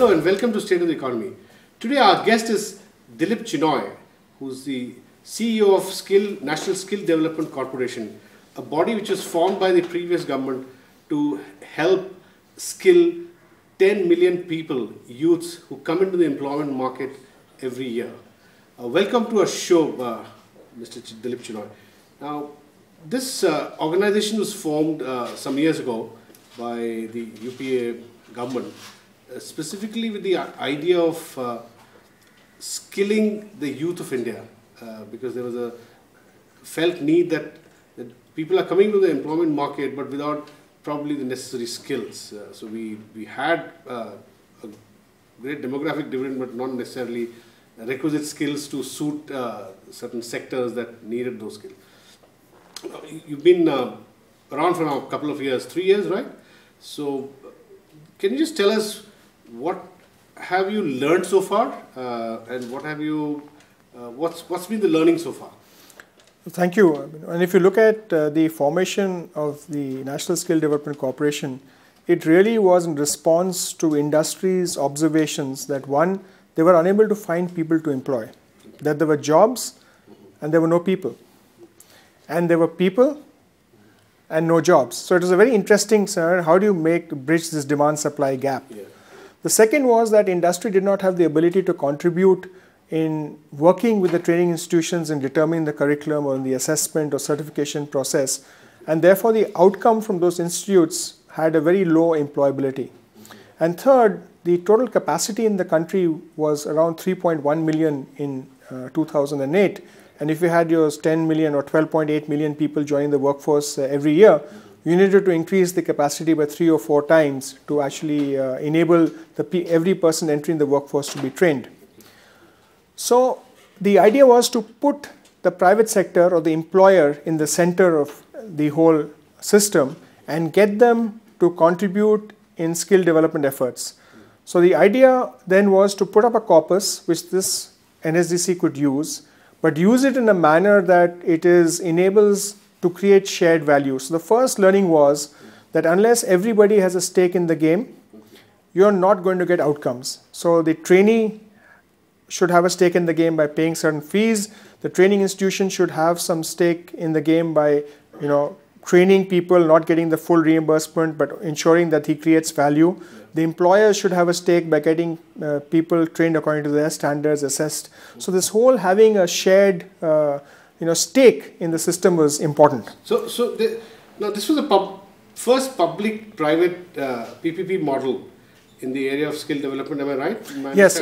Hello and welcome to State of the Economy. Today our guest is Dilip Chenoy, who's the CEO of National Skill Development Corporation, a body which was formed by the previous government to help skill 10 million people, youths, who come into the employment market every year. Welcome to our show, Mr. Dilip Chenoy. Now, this organization was formed some years ago by the UPA government, specifically with the idea of skilling the youth of India, because there was a felt need that people are coming to the employment market but without probably the necessary skills. So we had a great demographic dividend, but not necessarily requisite skills to suit certain sectors that needed those skills. You've been around for now a couple of years, 3 years, right? So can you just tell us what have you learned so far, and what have you, what's been the learning so far? Thank you. And if you look at the formation of the National Skill Development Corporation, it really was in response to industry's observations that one, they were unable to find people to employ, that there were jobs and there were no people, and there were people and no jobs. So it was a very interesting scenario. How do you bridge this demand-supply gap? Yeah. The second was that industry did not have the ability to contribute in working with the training institutions in determining the curriculum or in the assessment or certification process, and therefore the outcome from those institutes had a very low employability. And third, the total capacity in the country was around 3.1 million in 2008, and if you had your 10 million or 12.8 million people joining the workforce every year, you needed to increase the capacity by 3 or 4 times to actually enable every person entering the workforce to be trained. So the idea was to put the private sector or the employer in the center of the whole system and get them to contribute in skill development efforts. So the idea then was to put up a corpus which this NSDC could use, but use it in a manner that it enables to create shared value. So the first learning was that unless everybody has a stake in the game, you're not going to get outcomes. So the trainee should have a stake in the game by paying certain fees. The training institution should have some stake in the game by, training people, not getting the full reimbursement, but ensuring that he creates value. The employer should have a stake by getting people trained according to their standards, assessed. So this whole having a shared stake in the system was important. Now this was the first public-private PPP model in the area of skill development, am I right? Yes,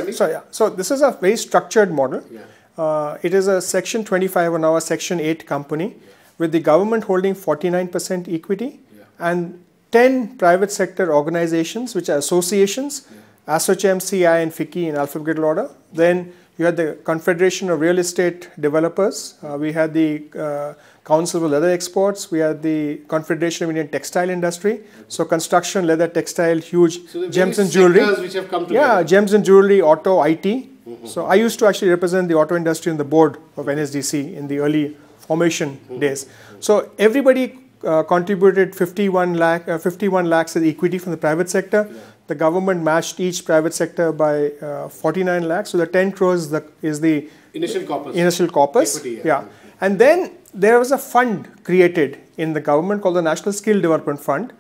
so this is a very structured model. Yeah. It is a Section 25 or now a Section 8 company, with the government holding 49% equity, yeah, and 10 private sector organizations, which are associations, yeah, ASSOCHAM, CI and FICCI in alphabetical order. Then you had the Confederation of Real Estate Developers. We had the Council of Leather Exports. We had the Confederation of Indian Textile Industry. So construction, leather, textile, huge, so gems and jewelry. Which have come together. Yeah, gems and jewelry, auto, IT. Mm-hmm. So I used to actually represent the auto industry on the board of NSDC in the early formation, mm-hmm, days. So everybody contributed 51 lakhs as equity from the private sector. Yeah. The government matched each private sector by 49 lakhs. So the 10 crores is the initial corpus. Equity, yeah. And then there was a fund created in the government called the National Skill Development Fund,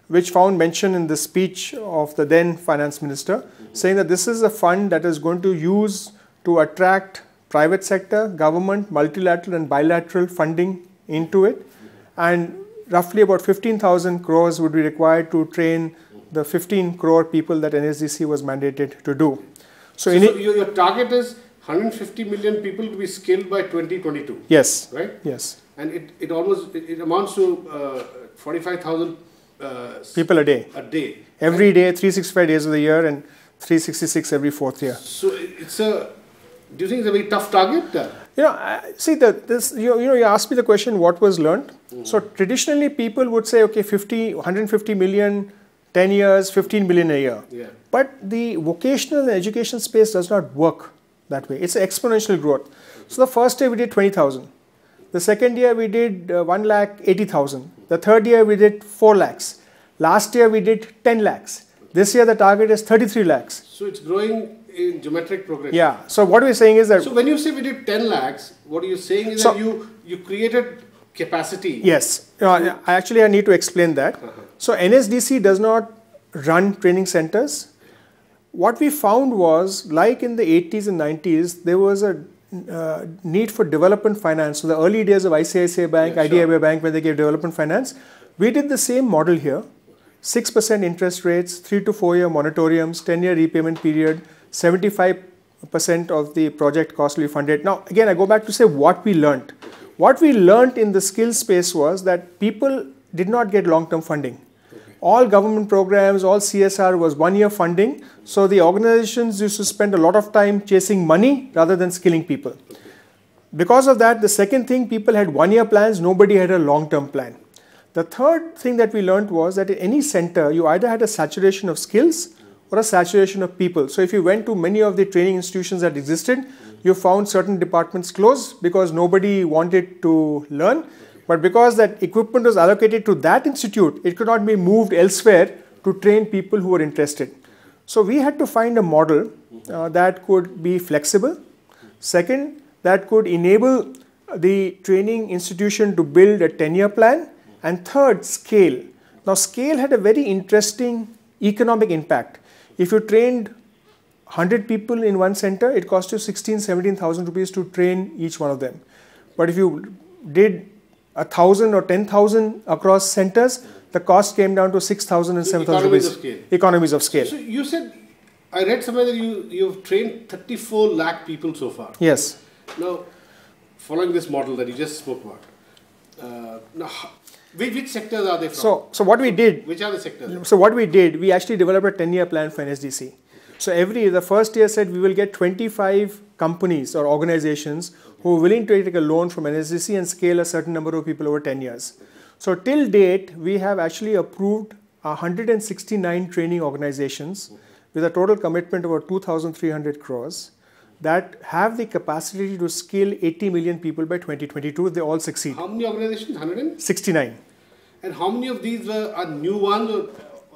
which found mention in the speech of the then finance minister, mm-hmm, saying that this is a fund that is going to use to attract private sector, government, multilateral and bilateral funding into it. Mm-hmm. And roughly about 15,000 crores would be required to train the 15 crore people that NSDC was mandated to do. So your target is 150 million people to be skilled by 2022. Yes. Right? Yes. And it amounts to 45,000 people a day. Every day, 365 days of the year and 366 every 4th year. So do you think it's a very tough target? See, you asked me the question, what was learned? Mm-hmm. So traditionally people would say, okay, 150 million, 10 years, 15 billion a year. Yeah. But the vocational and education space does not work that way. It's exponential growth. So the first year we did 20,000. The second year we did 1,80,000. The third year we did 4 lakhs. Last year we did 10 lakhs. This year the target is 33 lakhs. So it's growing in geometric progression. Yeah. So what we're saying is that... So when you say we did 10 lakhs, what you're saying is that you created capacity. Yes. I need to explain that. So NSDC does not run training centers. What we found was, like in the 80s and 90s, there was a need for development finance. So the early days of ICICI Bank, IDFC Bank, when they gave development finance, we did the same model here. 6% interest rates, 3 to 4 year moratoriums, 10-year repayment period, 75% of the project cost will be funded. Now, again, I go back to say what we learned. What we learned in the skill space was that people did not get long-term funding. All government programs, all CSR was 1 year funding. So the organizations used to spend a lot of time chasing money rather than skilling people. Because of that, the second thing, people had 1 year plans, nobody had a long-term plan. The third thing that we learned was that in any center, you either had a saturation of skills or a saturation of people. So if you went to many of the training institutions that existed, you found certain departments closed because nobody wanted to learn. But because that equipment was allocated to that institute, it could not be moved elsewhere to train people who were interested. So we had to find a model that could be flexible. Second, that could enable the training institution to build a 10-year plan. And third, scale. Now, scale had a very interesting economic impact. If you trained 100 people in one center, it cost you 17,000 rupees to train each one of them. But if you did 1,000 or 10,000 across centers, the cost came down to 6,000 and 7,000 rupees. Economies of scale. So you said, I read somewhere that you've trained 34 lakh people so far. Yes. Now, following this model that you just spoke about, now, which sectors are they from? So what we did... Which are the sectors? So what we did, we actually developed a 10-year plan for NSDC. So the first year said we will get 25 companies or organizations who are willing to take a loan from NSDC and scale a certain number of people over 10 years. So till date, we have actually approved 169 training organizations with a total commitment of about 2,300 crores that have the capacity to skill 80 million people by 2022 if they all succeed. How many organizations? 169. And how many of these are new ones? Or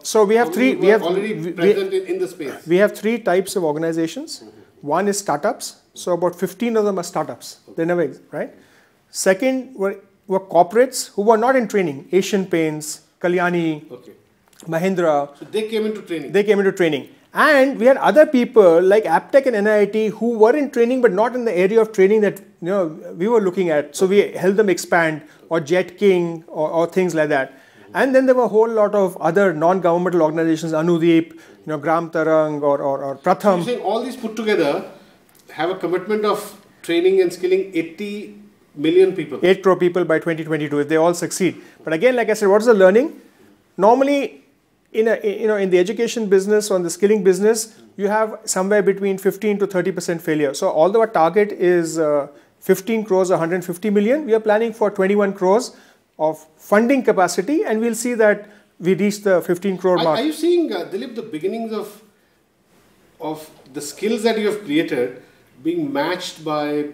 so we have three. We have already present in the space. We have 3 types of organizations. One is startups. So about 15 of them are startups. They never exist, right? Second were corporates who were not in training. Asian Paints, Kalyani, Mahindra. So they came into training. They came into training. And we had other people like Aptech and NIIT who were in training but not in the area of training that we were looking at. So we helped them expand, or Jet King or things like that. And then there were a whole lot of other non-governmental organizations, Anudeep, Gram Tarang or Pratham. So you're saying all these put together have a commitment of training and skilling 80 million people. 8 crore people by 2022 if they all succeed. But again, like I said, what is the learning? Normally, in the education business or in the skilling business, you have somewhere between 15 to 30% failure. So although our target is 15 crores or 150 million, we are planning for 21 crores of funding capacity, and we'll see that we reach the 15 crore mark. Are you seeing, Dilip, the beginnings of the skills that you have created being matched by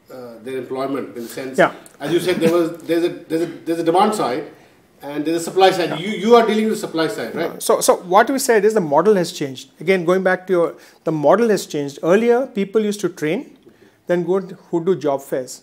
their employment in the sense, as you said, there's a demand side and there's a supply side. You are dealing with the supply side, right? So what we said is the model has changed. Again, going back to the model has changed. Earlier, people used to train, then who do job fairs.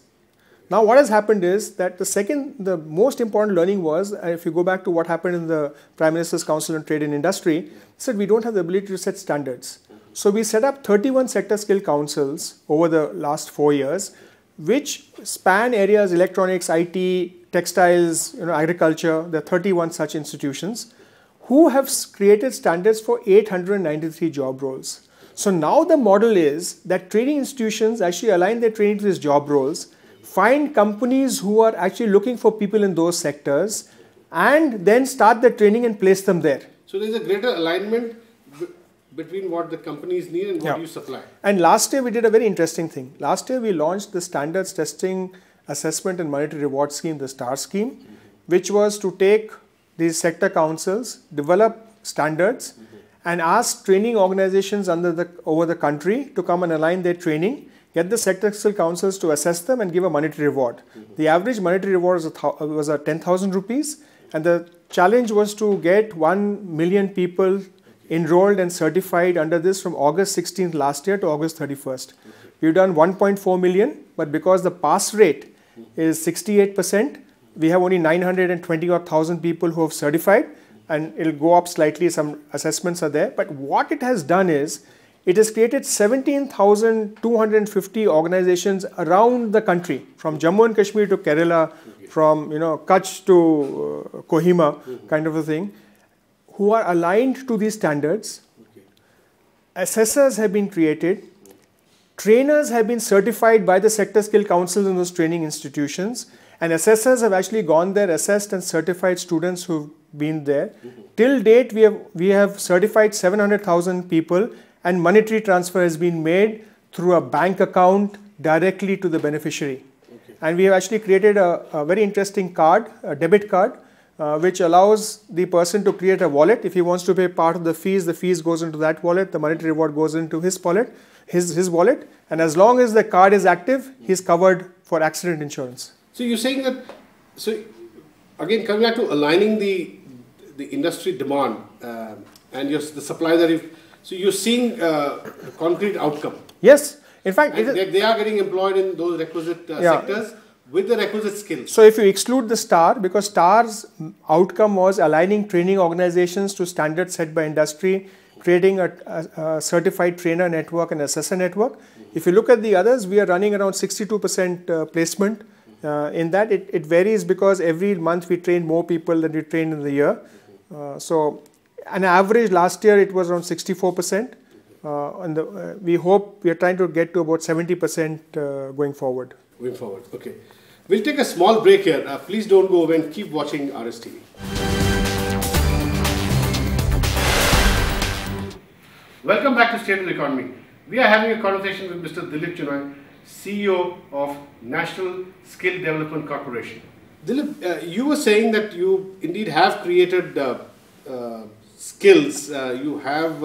Now what has happened is that the most important learning was, if you go back to what happened in the Prime Minister's Council on Trade and Industry, said we don't have the ability to set standards. So we set up 31 sector skill councils over the last 4 years, which span areas electronics, IT, textiles, agriculture. There are 31 such institutions who have created standards for 893 job roles. So now the model is that training institutions actually align their training to these job roles, find companies who are actually looking for people in those sectors, and then start the training and place them there. So there's a greater alignment between what the companies need and what you supply. And last year we did a very interesting thing. Last year we launched the Standards Testing Assessment and Monetary Reward Scheme, the STAR scheme, which was to take these sector councils, develop standards, and ask training organizations over the country to come and align their training, get the sector skill councils to assess them and give a monetary reward. The average monetary reward was 10,000 rupees, and the challenge was to get 1 million people enrolled and certified under this from August 16th last year to August 31st. We've done 1.4 million, but because the pass rate is 68%, we have only 920,000 people who have certified, and it'll go up slightly, some assessments are there. But what it has done is, it has created 17,250 organizations around the country, from Jammu and Kashmir to Kerala, from Kutch to Kohima, kind of a thing, who are aligned to these standards. Assessors have been created. Trainers have been certified by the sector skill councils in those training institutions. And assessors have actually gone there, assessed and certified students who've been there. Till date, we have certified 700,000 people, and monetary transfer has been made through a bank account directly to the beneficiary. And we have actually created a very interesting card, a debit card, which allows the person to create a wallet. If he wants to pay part of the fees goes into that wallet, the monetary reward goes into his wallet, his wallet, and as long as the card is active, he's covered for accident insurance. So you're saying that, so again coming back to aligning the industry demand and the supply that so you're seeing concrete outcome. Yes, in fact, they are getting employed in those requisite sectors with the requisite skills. So if you exclude the STAR, because STAR's outcome was aligning training organizations to standards set by industry, creating a certified trainer network and assessor network. If you look at the others, we are running around 62% placement. In that, it varies because every month we train more people than we train in the year. So, an average last year it was around 64%. And we hope we are trying to get to about 70% going forward. Going forward, okay. We'll take a small break here. Please don't go away and keep watching RSTV. Welcome back to State of the Economy. We are having a conversation with Mr. Dilip Chenoy, CEO of National Skill Development Corporation. Dilip, you were saying that you indeed have created skills. You have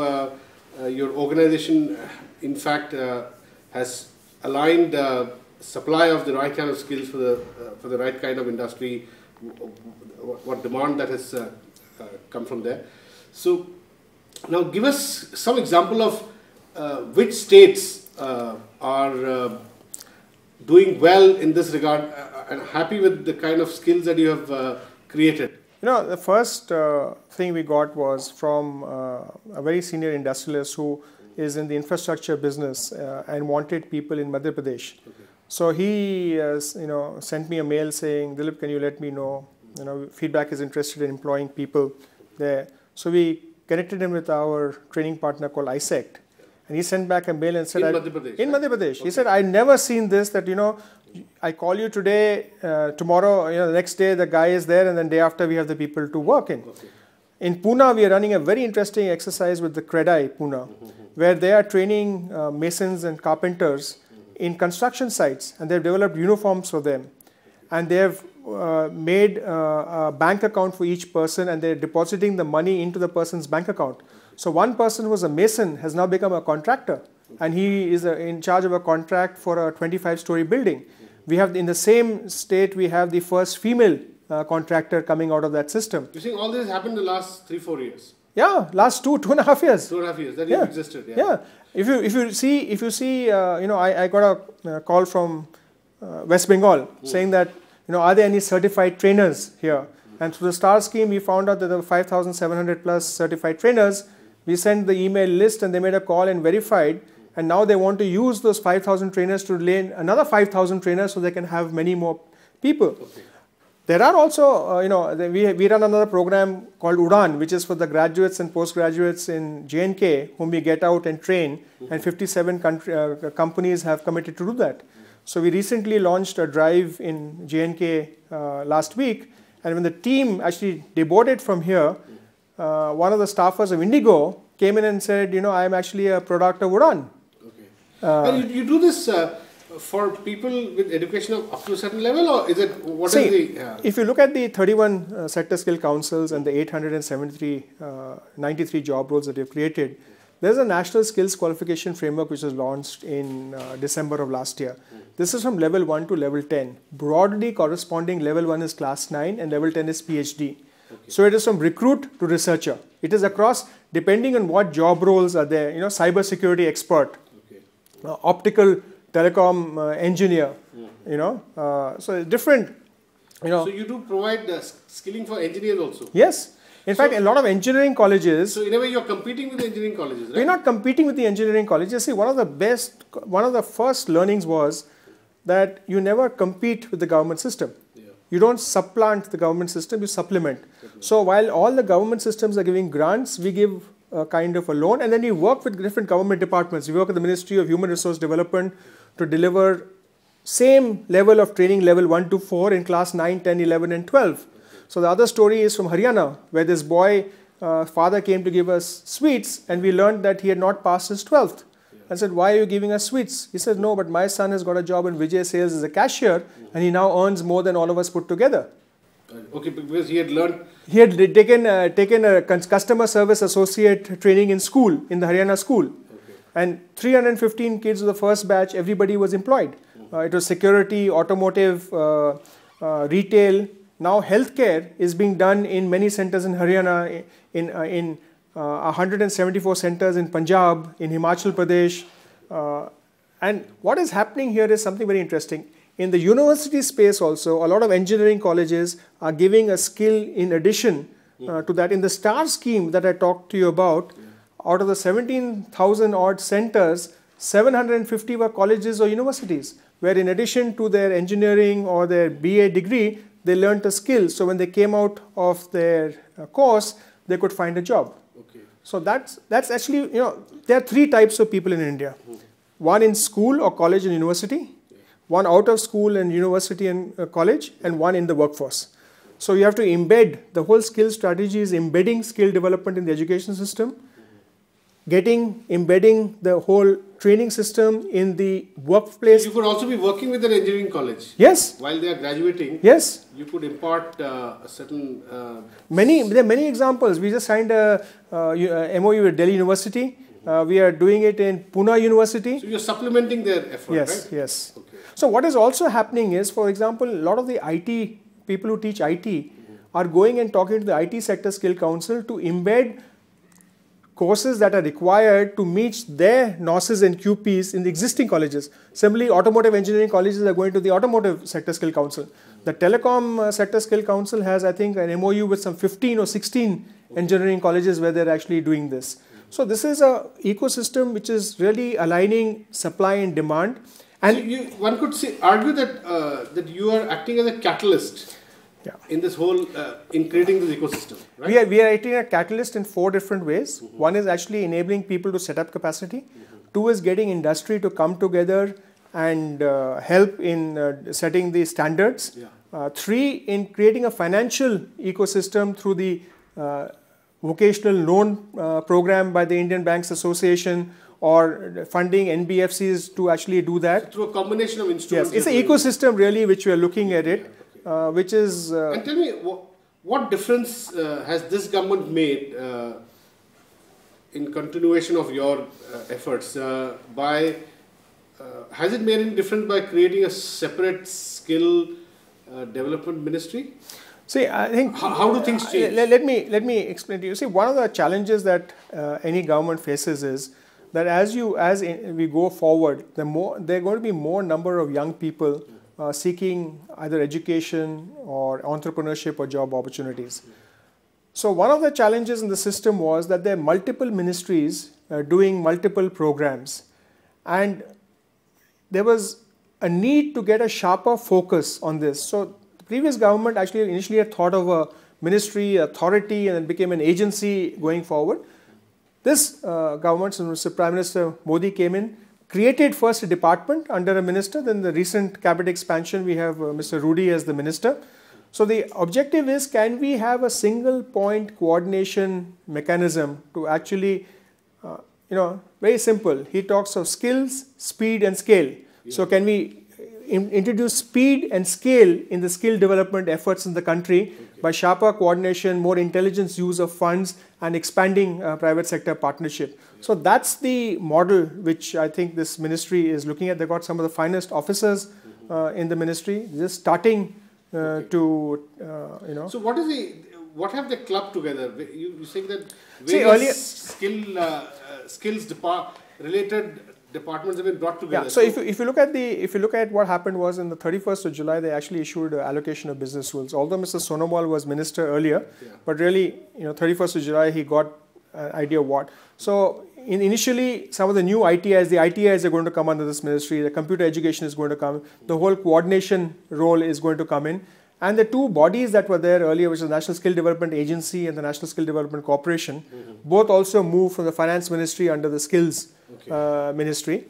your organization, in fact, has aligned supply of the right kind of skills for the right kind of industry, what demand that has come from there. So now give us some example of which states are doing well in this regard and happy with the kind of skills that you have created. The first thing we got was from a very senior industrialist who is in the infrastructure business and wanted people in Madhya Pradesh. Okay. So he sent me a mail saying, Dilip, can you let me know, feedback is interested in employing people there. So we connected him with our training partner called ISECT. And he sent back a mail and said, Madhya Pradesh. In Madhya Pradesh. Okay. He said, I've never seen this, that, I call you today, tomorrow, the next day the guy is there, and then day after we have the people to work in. Okay. In Pune, we are running a very interesting exercise with the CREDAI Pune, where they are training masons and carpenters in construction sites, and they've developed uniforms for them. And they have made a bank account for each person, and they're depositing the money into the person's bank account. So one person who was a mason has now become a contractor, and he is in charge of a contract for a 25-story building. We have, in the same state, we have the first female contractor coming out of that system. You think all this happened in the last 3-4 years? Yeah, last 2.5 years. 2.5 years, that even existed. Yeah. If you see, I got a call from West Bengal saying that, are there any certified trainers here? And through the STAR scheme, we found out that there were 5,700 plus certified trainers. We sent the email list, and they made a call and verified. And now they want to use those 5,000 trainers to lay another 5,000 trainers so they can have many more people. Okay. There are also, we run another program called UDAN, which is for the graduates and postgraduates in J&K, whom we get out and train, and 57 companies have committed to do that. So we recently launched a drive in J&K last week, and when the team actually deboarded from here, one of the staffers of Indigo came in and said, I am actually a product of UDAN. Okay. And you do this for people with education of up to a certain level, or is it, if you look at the 31 sector skill councils and the 93 job roles that we've created, there's a national skills qualification framework which was launched in December of last year. This is from level 1 to level 10. Broadly corresponding level 1 is class 9 and level 10 is PhD. Okay. So it is from recruit to researcher. It is across, depending on what job roles are there, cyber security expert, Okay. Optical telecom engineer, so different, So you do provide skilling for engineers also? Yes. In fact, a lot of engineering colleges. So in a way, you're competing with the engineering colleges, right? We're not competing with the engineering colleges. See, one of the first learnings was that you never compete with the government system. Yeah. You don't supplant the government system, you supplement. So while all the government systems are giving grants, we give a kind of a loan, and then we work with different government departments. We work with the Ministry of Human Resource Development to deliver same level of training, level 1 to 4 in class 9, 10, 11 and 12. So the other story is from Haryana, where this boy, father came to give us sweets, and we learned that he had not passed his 12th. I said, why are you giving us sweets? He said, no, but my son has got a job in Vijay Sales as a cashier, and he now earns more than all of us put together. Okay, because he had learned... He had taken a customer service associate training in school, in the Haryana school. Okay. And 315 kids of the first batch, everybody was employed. It was security, automotive, retail. Now healthcare is being done in many centers in Haryana, in 174 centers in Punjab, in Himachal Pradesh. And what is happening here is something very interesting. In the university space also, a lot of engineering colleges are giving a skill in addition to that. In the STAR scheme that I talked to you about, out of the 17,000 odd centers, 750 were colleges or universities, where in addition to their engineering or their BA degree, they learned a skill. So when they came out of their course, they could find a job. Okay. So that's actually, there are three types of people in India. One in school or college and university, one out of school and university and college, and one in the workforce. So you have to embed, the whole skill strategy is embedding skill development in the education system, embedding the whole training system in the workplace. You could also be working with an engineering college. Yes. While they are graduating. Yes. You could impart a certain... There are many examples. We just signed a MOU with Delhi University. We are doing it in Pune University. So you're supplementing their effort, yes, right? Yes. Okay. So what is also happening is, for example, a lot of the IT, people who teach IT are going and talking to the IT Sector Skill Council to embed courses that are required to meet their NOSes and QPs in the existing colleges. Similarly, automotive engineering colleges are going to the Automotive Sector Skill Council. The Telecom Sector Skill Council has, I think, an MOU with some 15 or 16 engineering colleges where they're actually doing this. So this is an ecosystem which is really aligning supply and demand. And so one could argue that that you are acting as a catalyst in this whole, in creating this ecosystem, right? We are acting a catalyst in 4 different ways. One is actually enabling people to set up capacity. 2 is getting industry to come together and help in setting the standards. 3, in creating a financial ecosystem through the vocational loan program by the Indian Banks Association, or funding NBFCs to actually do that. So through a combination of instruments. Yes, it's an ecosystem really which we are looking at it, which is... and tell me, what difference has this government made in continuation of your efforts? Has it made any difference by creating a separate skill development ministry? See, I think... How do things change? Let me explain to you. See, one of the challenges that any government faces is that as we go forward, there are going to be more number of young people seeking either education or entrepreneurship or job opportunities. So one of the challenges in the system was that there are multiple ministries doing multiple programs, and there was a need to get a sharper focus on this. So the previous government actually initially had thought of a ministry, authority, and then became an agency going forward. This government, so Mr. Prime Minister Modi came in, created first a department under a minister, then the recent cabinet expansion we have Mr. Rudy as the minister. So the objective is, can we have a single point coordination mechanism to actually, very simple. He talks of skills, speed and scale. So can we introduce speed and scale in the skill development efforts in the country by sharper coordination, more intelligence use of funds, and expanding private sector partnership. So that's the model which I think this ministry is looking at. They've got some of the finest officers in the ministry, just starting to. So what is what have they clubbed together? You say that various skills related departments have been brought together. Yeah. So if you look at what happened was in the 31st of July, they actually issued allocation of business rules. Although Mr. Sonowal was minister earlier, but really, 31st of July, he got an idea of what. So initially, some of the new ITIs, the ITIs are going to come under this ministry. The computer education is going to come. The whole coordination role is going to come in. And the two bodies that were there earlier, which is the National Skill Development Agency and the National Skill Development Corporation, both also moved from the Finance Ministry under the Skills Ministry.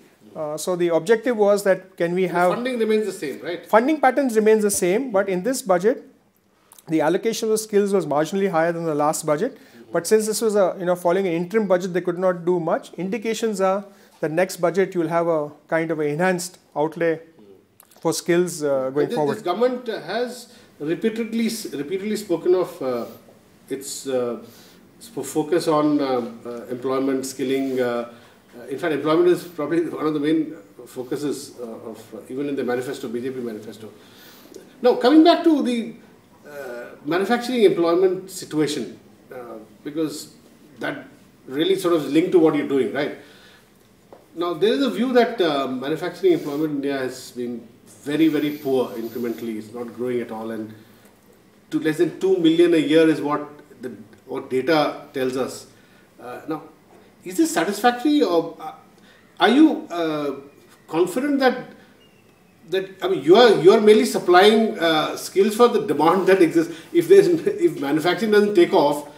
So the objective was that can we have... The funding remains the same, right? Funding patterns remains the same, but in this budget, the allocation of skills was marginally higher than the last budget. But since this was following an interim budget, they could not do much. Indications are that next budget you will have a kind of an enhanced outlay for skills going forward. This government has repeatedly spoken of its focus on employment, skilling. In fact, employment is probably one of the main focuses of even in the manifesto, BJP manifesto. Now, coming back to the manufacturing employment situation, because that really sort of is linked to what you're doing, right? Now, there is a view that manufacturing employment in India has been very, very poor incrementally. It's not growing at all, and to less than 2 million a year is what data tells us. Now, is this satisfactory, or are you confident that you are merely supplying skills for the demand that exists? If manufacturing doesn't take off,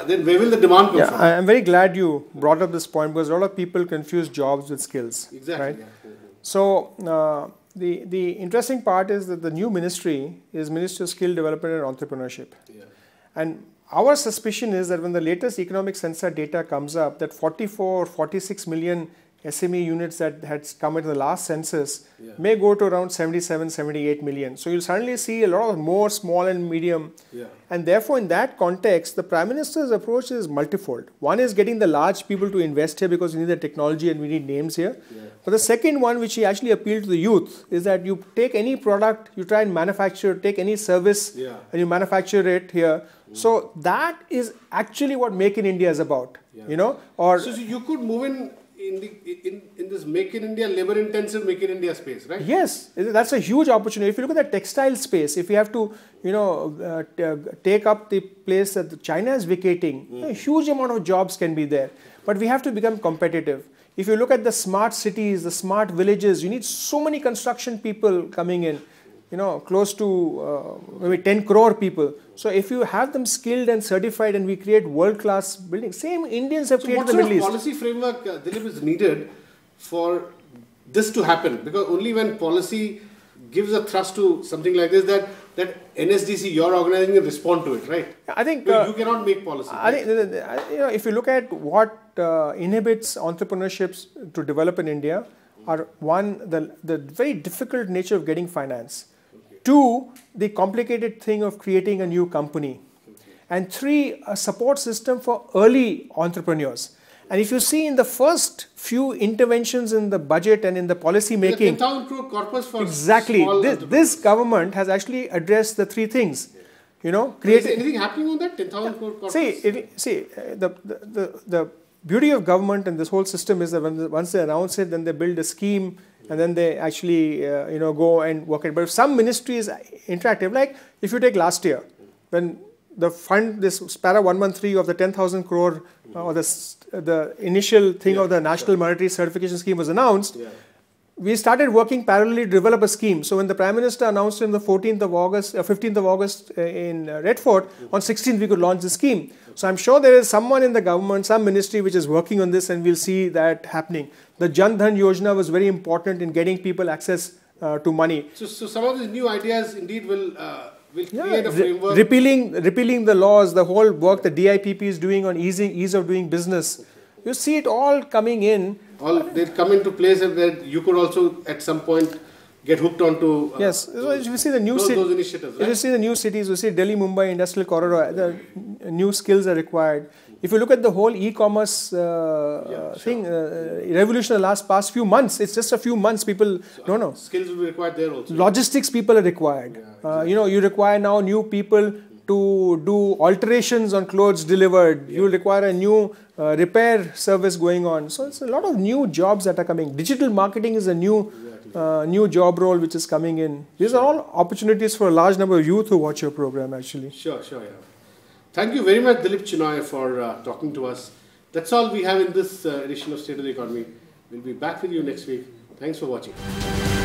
then where will the demand come from? I'm very glad you brought up this point because a lot of people confuse jobs with skills. Exactly. Right? Yeah. So the interesting part is that the new ministry is Ministry of Skill Development and Entrepreneurship. Yeah. And our suspicion is that when the latest economic census data comes up, that 46 million SME units that had come into the last census may go to around 77, 78 million. So you'll suddenly see a lot of more small and medium. Yeah. And therefore, in that context, the Prime Minister's approach is multifold. One is getting the large people to invest here because we need the technology and we need names here. Yeah. But the second one, which he actually appealed to the youth, is that you take any product, you try and manufacture, take any service, and you manufacture it here. So that is actually what Make in India is about. Yeah. So you could move in this Make in India, labor-intensive Make in India space, right? Yes, that's a huge opportunity. If you look at the textile space, if you have to, take up the place that China is vacating, a huge amount of jobs can be there. But we have to become competitive. If you look at the smart cities, the smart villages, you need so many construction people coming in. Close to maybe 10 crore people. So if you have them skilled and certified and we create world-class buildings, same Indians have created the Middle East. What sort of policy framework, Dilip, is needed for this to happen? Because only when policy gives a thrust to something like this that NSDC, your organization, can respond to it, right? I think you cannot make policy. I think if you look at what inhibits entrepreneurships to develop in India, are one, the very difficult nature of getting finance. Two, the complicated thing of creating a new company. And three, a support system for early entrepreneurs. And if you see in the first few interventions in the budget and in the policy making, 10,000 crore corpus for exactly, this government has actually addressed the three things. Is anything happening on that 10,000 crore corpus? The beauty of government and this whole system is that once they announce it, then they build a scheme and then they actually go and work it. But if some ministry is interactive, like if you take last year, when the fund, this para 113 of the 10,000 crore or the initial thing of the National Monetary Certification Scheme was announced, we started working parallelly to develop a scheme. So when the Prime Minister announced on the 15th of August in Red Fort, on 16th we could launch the scheme. So I'm sure there is someone in the government, some ministry which is working on this, and we'll see that happening. The Jan Dhan Yojana was very important in getting people access to money. So some of these new ideas indeed will create a framework. Repealing the laws, the whole work the DIPP is doing on ease of doing business. You see it all coming in. They come into place where you could also at some point get hooked onto yes. So if you see the new those initiatives, right? If you see the new cities, you see Delhi, Mumbai Industrial Corridor, the new skills are required. If you look at the whole e-commerce thing, revolution in the past few months, it's just a few months, people don't know. Skills will be required there also. Logistics people are required. You require now new people to do alterations on clothes delivered. You will require a new repair service going on. So it's a lot of new jobs that are coming. Digital marketing is a new new job role which is coming in. These are all opportunities for a large number of youth who watch your program actually. Sure, yeah. Thank you very much, Dilip Chenoy, for talking to us. That's all we have in this edition of State of the Economy. We'll be back with you next week. Thanks for watching.